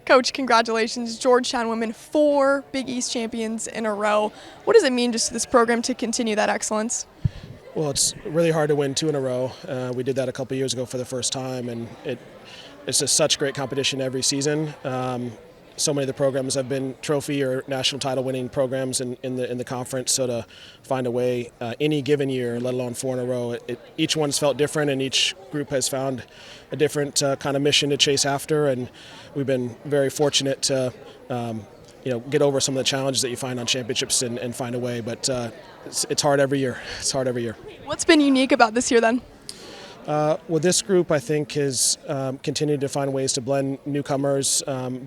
Coach, congratulations. Georgetown women 4 Big East champions in a row. What does it mean just to this program to continue that excellence? Well, it's really hard to win 2 in a row. We did that a couple years ago for the first time, and it's just such great competition every season. So many of the programs have been trophy or national title winning programs in the conference. So to find a way any given year, let alone 4 in a row, each one's felt different, and each group has found a different kind of mission to chase after. And we've been very fortunate to get over some of the challenges that you find on championships and find a way. But it's hard every year. It's hard every year. What's been unique about this year then? Well, this group, I think, has continued to find ways to blend newcomers,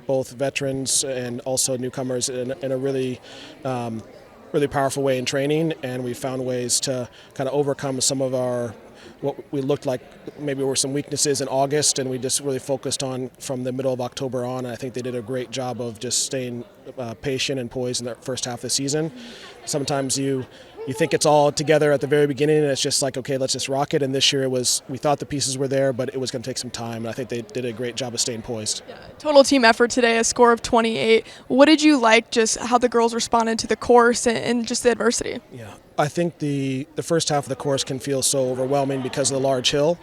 both veterans and also newcomers, in a really powerful way in training. And we found ways to kind of overcome some of what we looked like maybe were some weaknesses in August, and we just really focused on from the middle of October on. And I think they did a great job of just staying patient and poised in the first half of the season. Sometimes you think it's all together at the very beginning, and it's just like, okay, let's just rock it. And this year we thought the pieces were there, but it was going to take some time. And I think they did a great job of staying poised. Yeah, total team effort today, a score of 28. What did you like, just how the girls responded to the course and just the adversity? Yeah, I think the first half of the course can feel so overwhelming because of the large hill,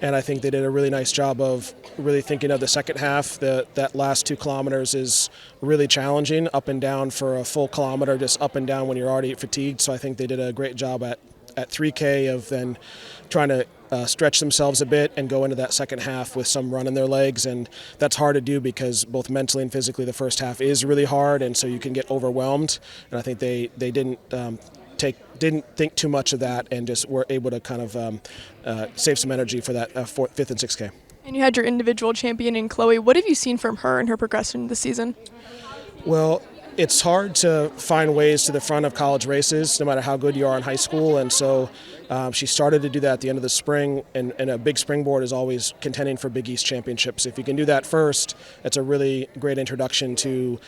and I think they did a really nice job of really thinking of the second half. That last 2 kilometers is really challenging, up and down for a full kilometer, just up and down when you're already fatigued. So I think they did a great job at 3K of then trying to stretch themselves a bit and go into that second half with some run in their legs. And that's hard to do because both mentally and physically the first half is really hard, and so you can get overwhelmed. And I think they didn't think too much of that, and just were able to kind of save some energy for that 5th and 6K. And you had your individual champion in Chloe. What have you seen from her and her progression this season? Well, it's hard to find ways to the front of college races, no matter how good you are in high school. And so she started to do that at the end of the spring, and a big springboard is always contending for Big East championships. If you can do that first, it's a really great introduction to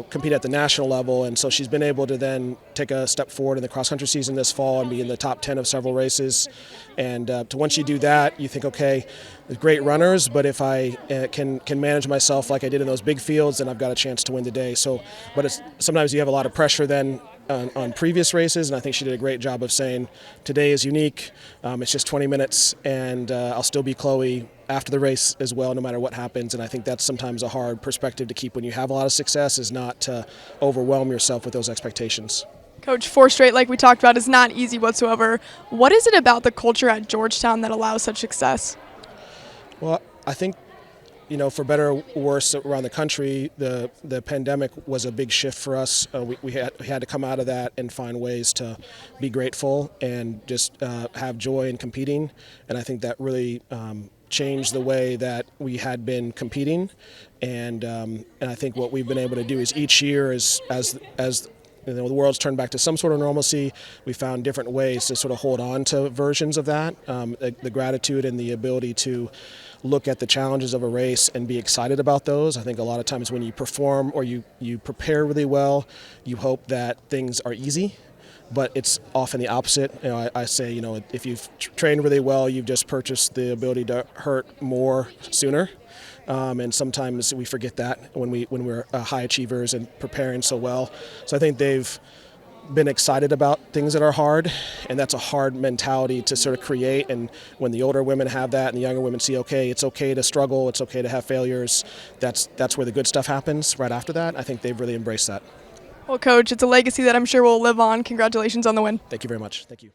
compete at the national level. And so she's been able to then take a step forward in the cross-country season this fall and be in the top 10 of several races. And once you do that, you think, okay, there's great runners, but if I can manage myself like I did in those big fields, then I've got a chance to win the day. So, but sometimes you have a lot of pressure then on previous races, and I think she did a great job of saying today is unique. It's just 20 minutes, and I'll still be Chloe after the race as well, no matter what happens. And I think that's sometimes a hard perspective to keep when you have a lot of success, is not to overwhelm yourself with those expectations. Coach, 4 straight, like we talked about, is not easy whatsoever. What is it about the culture at Georgetown that allows such success? Well, I think, for better or worse around the country, the pandemic was a big shift for us. We had to come out of that and find ways to be grateful and just have joy in competing. And I think that really changed the way that we had been competing. And I think what we've been able to do is each year, as the world's turned back to some sort of normalcy, we found different ways to sort of hold on to versions of that. The gratitude and the ability to look at the challenges of a race and be excited about those. I think a lot of times when you perform or you prepare really well, you hope that things are easy, but it's often the opposite. I say, if you've trained really well, you've just purchased the ability to hurt more sooner. And sometimes we forget that when we're high achievers and preparing so well. So I think they've been excited about things that are hard, and that's a hard mentality to sort of create. And when the older women have that and the younger women see, okay, it's okay to struggle, it's okay to have failures, that's where the good stuff happens right after that. I think they've really embraced that. Well, Coach, it's a legacy that I'm sure will live on. Congratulations on the win. Thank you very much. Thank you.